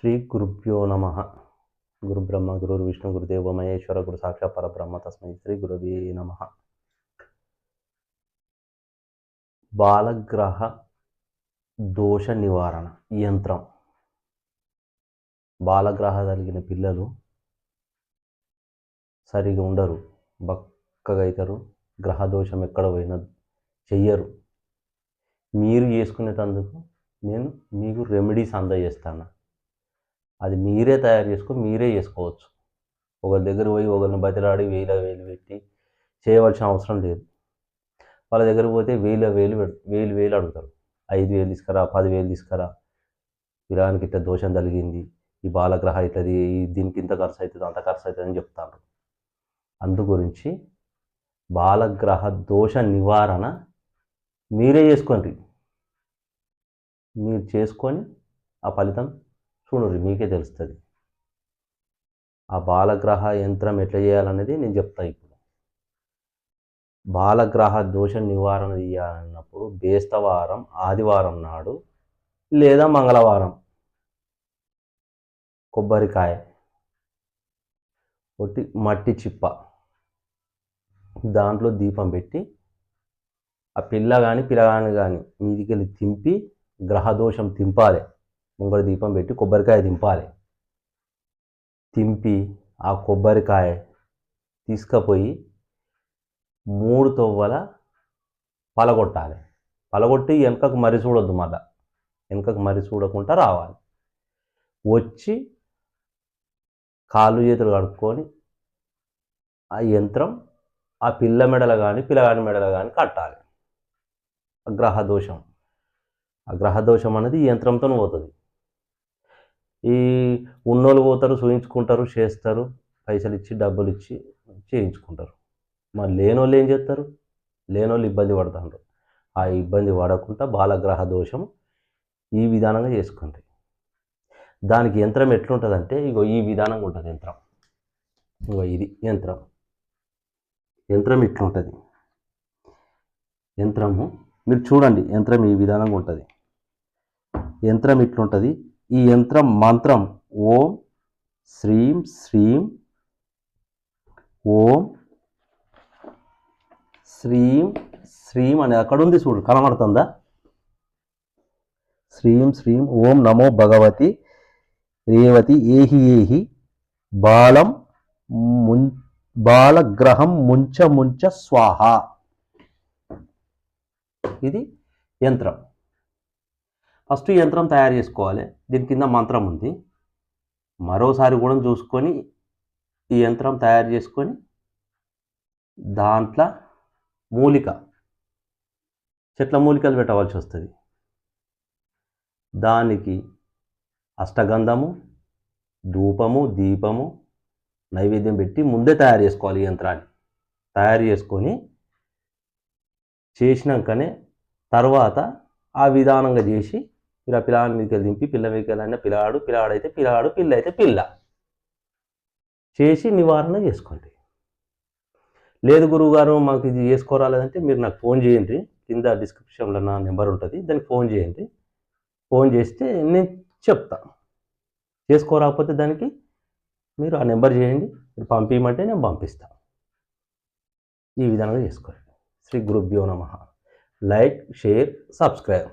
శ్రీ గురుభ్యో నమ. గురు బ్రహ్మ గురు విష్ణు గురుదేవ మహేశ్వర గురు సాక్షాత్ పరబ్రహ్మ తస్మై శ్రీ గురవే నమ. బాలగ్రహ దోష నివారణ యంత్రం. బాలగ్రహ కలిగిన పిల్లలు సరిగా ఉండరు, బక్కగా అవుతారు, గ్రహదోషం ఎక్కడ పోయినా చెయ్యరు. మీరు చేసుకునేటందుకు నేను మీకు రెమెడీస్ అందజేస్తాను. అది మీరే తయారు చేసుకొని మీరే చేసుకోవచ్చు. ఒకరి దగ్గర పోయి ఒకరిని బతిలాడి వేలు పెట్టి చేయవలసిన అవసరం లేదు. వాళ్ళ దగ్గర పోతే వేలు అడుగుతారు. 5,000 తీసుకురా, 10,000 తీసుకురా, పిలానికి ఇట్లా దోషం కలిగింది, ఈ బాలగ్రహ ఇట్లది, దీనికి ఇంత ఖర్చు అవుతుంది, అంత ఖర్చు అవుతుంది అని చెప్తాను. అందు గురించి బాలగ్రహ దోష నివారణ మీరే చేసుకోండి. మీరు చేసుకొని ఆ ఫలితం చూడండి, మీకే తెలుస్తుంది. ఆ బాలగ్రహ యంత్రం ఎట్లా చేయాలనేది నేను చెప్తాను ఇప్పుడు. బాలగ్రహ దోష నివారణ చేయాలన్నప్పుడు బేస్తవారం, ఆదివారం నాడు లేదా మంగళవారం కొబ్బరికాయ, ఒకటి మట్టి చిప్ప, దాంట్లో దీపం పెట్టి ఆ పిల్లగాని కానీ మీదికి వెళ్ళి తింపి గ్రహదోషం తింపాలి. ముంగడ దీపం పెట్టి కొబ్బరికాయ దింపాలి. తింపి ఆ కొబ్బరికాయ తీసుకుపోయి 3 తొవ్వల పలగొట్టాలి. పలగొట్టి వెనకకు మరి చూడొద్దు, మళ్ళా వెనకకు మరి చూడకుండా రావాలి. వచ్చి కాళ్ళు చేతులు కడుక్కొని ఆ యంత్రం ఆ పిల్ల మెడల కానీ పిల్లగాని మెడల కానీ కట్టాలి. ఆ గ్రహదోషం అనేది ఈ యంత్రంతో పోతుంది. ఈ ఉన్నోళ్ళు పోతారు, చూయించుకుంటారు, చేస్తారు, పైసలు ఇచ్చి డబ్బులు ఇచ్చి చేయించుకుంటారు. మరి లేనోళ్ళు ఏం చేస్తారు? లేనోళ్ళు ఇబ్బంది పడుతుంటారు. ఆ ఇబ్బంది పడకుండా బాలగ్రహ దోషం ఈ విధానంగా చేసుకోండి. దానికి యంత్రం ఎట్లుంటుందంటే ఇగో ఈ విధానంగా ఉంటుంది యంత్రం. ఇగో ఇది యంత్రం ఇట్లుంటుంది. యంత్రము మీరు చూడండి, యంత్రం ఈ విధానంగా ఉంటుంది. యంత్రం ఇట్లుంటుంది. ఈ యంత్రం మంత్రం ఓం శ్రీం శ్రీం ఓం శ్రీం శ్రీం అని అక్కడ ఉంది చూడు, కనబడుతుందా? శ్రీం శ్రీం ఓం నమో భగవతి రేవతి ఏహి ఏహి బాలగ్రహం ముంచ స్వాహ. ఇది యంత్రం. ఫస్ట్ యంత్రం తయారు చేసుకోవాలి. దీని కింద మంత్రం ఉంది. మరోసారి కూడా చూసుకొని ఈ యంత్రం తయారు చేసుకొని దాంట్లో చెట్ల మూలికలు పెట్టవలసి వస్తుంది. దానికి అష్టగంధము, ధూపము, దీపము, నైవేద్యం పెట్టి ముందే తయారు చేసుకోవాలి. ఈ యంత్రాన్ని తయారు చేసుకొని చేసినాకనే తర్వాత ఆ విధానంగా చేసి ఇలా పిల్లాడి మీదకి దింపి పిల్ల మీదకి వెళ్ళిన పిల్లాడైతే పిల్లాడు, పిల్ల అయితే పిల్ల చేసి నివారణ చేసుకోండి. లేదు గురువుగారు మాకు ఇది చేసుకోరాలేదంటే మీరు నాకు ఫోన్ చేయండి. కింద డిస్క్రిప్షన్లో నా నెంబర్ ఉంటుంది, దానికి ఫోన్ చేయండి. ఫోన్ చేస్తే నేను చెప్తాను. చేసుకోరాకపోతే దానికి మీరు ఆ నెంబర్ చేయండి, మీరు పంపించమంటే నేను పంపిస్తాను. ఈ విధంగా చేసుకోండి. శ్రీ గురుభ్యో నమః. Like, share, subscribe.